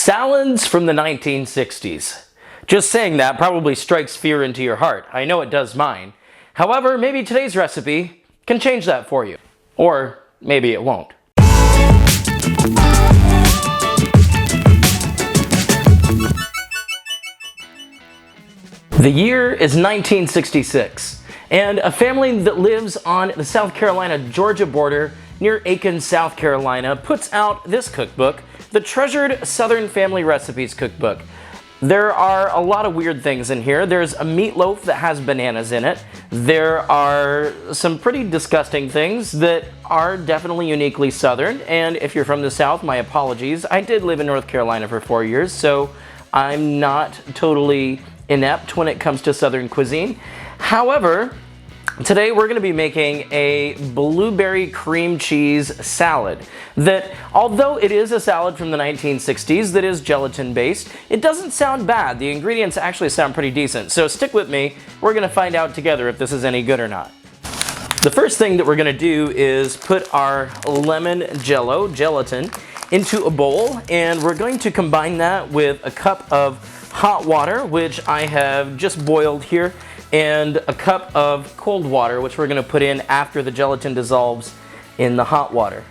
Salads from the 1960s. Just saying that probably strikes fear into your heart. I know it does mine. However, maybe today's recipe can change that for you. Or maybe it won't. The year is 1966, and a family that lives on the South Carolina-Georgia border near Aiken, South Carolina, puts out this cookbook, the Treasured Southern Family Recipes Cookbook. There are a lot of weird things in here. There's a meatloaf that has bananas in it. There are some pretty disgusting things that are definitely uniquely Southern, and if you're from the South, my apologies. I did live in North Carolina for 4 years, so I'm not totally inept when it comes to Southern cuisine. However, today we're going to be making a blueberry cream cheese salad that, although it is a salad from the 1960s that is gelatin based, it doesn't sound bad. The ingredients actually sound pretty decent. So stick with me. We're going to find out together if this is any good or not. The first thing that we're going to do is put our lemon Jello, gelatin, into a bowl, and we're going to combine that with a cup of hot water, which I have just boiled here, and a cup of cold water, which we're going to put in after the gelatin dissolves in the hot water.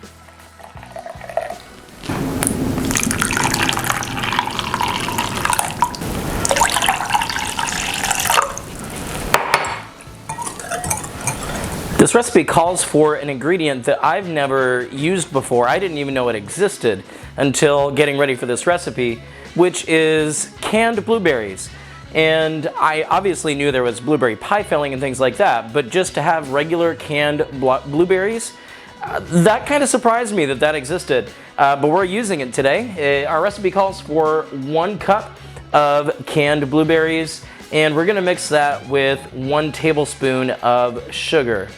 This recipe calls for an ingredient that I've never used before. I didn't even know it existed until getting ready for this recipe, which is canned blueberries. And I obviously knew there was blueberry pie filling and things like that, but just to have regular canned blueberries, that kind of surprised me that that existed. But we're using it today. Our recipe calls for 1 cup of canned blueberries, and we're gonna mix that with 1 tablespoon of sugar.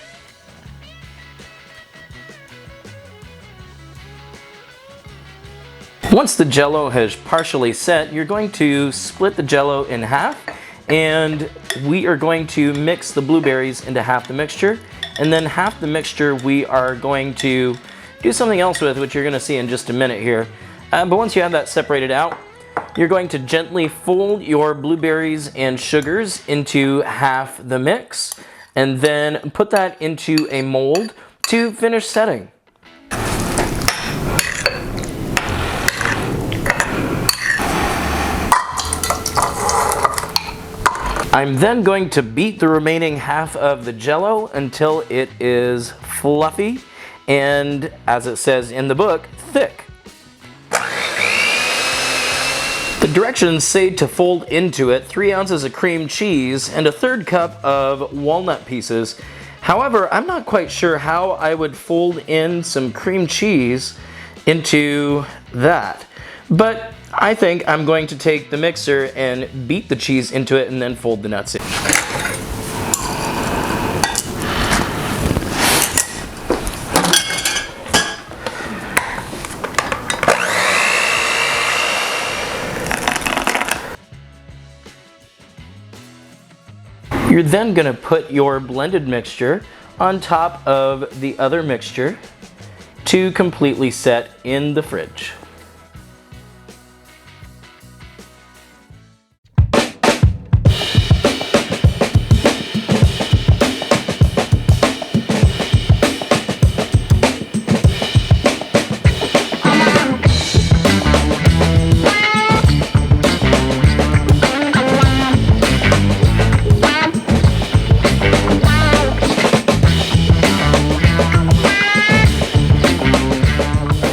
Once the Jello has partially set, you're going to split the Jello in half, and we are going to mix the blueberries into half the mixture, and then half the mixture we are going to do something else with, which you're going to see in just a minute here. But once you have that separated out, you're going to gently fold your blueberries and sugars into half the mix, and then put that into a mold to finish setting. I'm then going to beat the remaining half of the Jello until it is fluffy and, as it says in the book, thick. The directions say to fold into it 3 ounces of cream cheese and a 1/3 cup of walnut pieces. However, I'm not quite sure how I would fold in some cream cheese into that. But I think I'm going to take the mixer and beat the cheese into it and then fold the nuts in. You're then going to put your blended mixture on top of the other mixture to completely set in the fridge.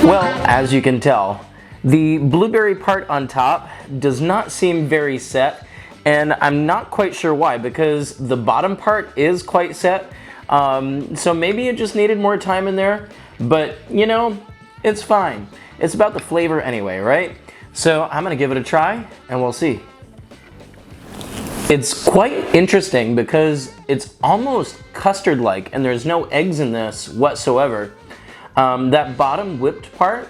Well, as you can tell, the blueberry part on top does not seem very set, and I'm not quite sure why, because the bottom part is quite set. So maybe it just needed more time in there, but you know, it's fine. It's about the flavor anyway, right? So I'm gonna give it a try and we'll see. It's quite interesting because it's almost custard-like and there's no eggs in this whatsoever. That bottom whipped part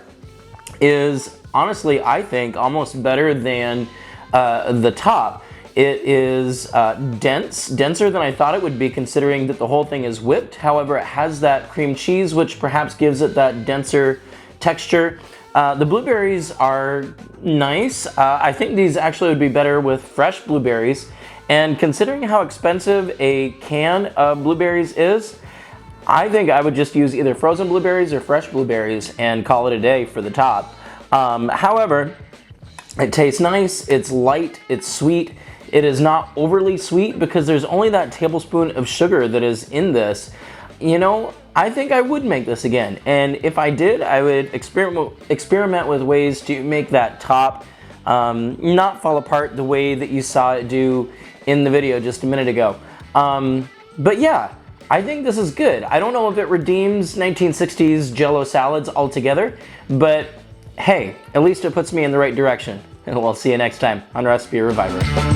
is honestly, I think, almost better than the top. It is denser than I thought it would be, considering that the whole thing is whipped. However, it has that cream cheese, which perhaps gives it that denser texture. The blueberries are nice. I think these actually would be better with fresh blueberries. And considering how expensive a can of blueberries is, I think I would just use either frozen blueberries or fresh blueberries and call it a day for the top. However, it tastes nice, it's light, it's sweet. It is not overly sweet because there's only that tablespoon of sugar that is in this. You know, I think I would make this again. And if I did, I would experiment with ways to make that top not fall apart the way that you saw it do in the video just a minute ago. But yeah, I think this is good. I don't know if it redeems 1960s Jello salads altogether, but hey, at least it puts me in the right direction. And we'll see you next time on Recipe Reviver.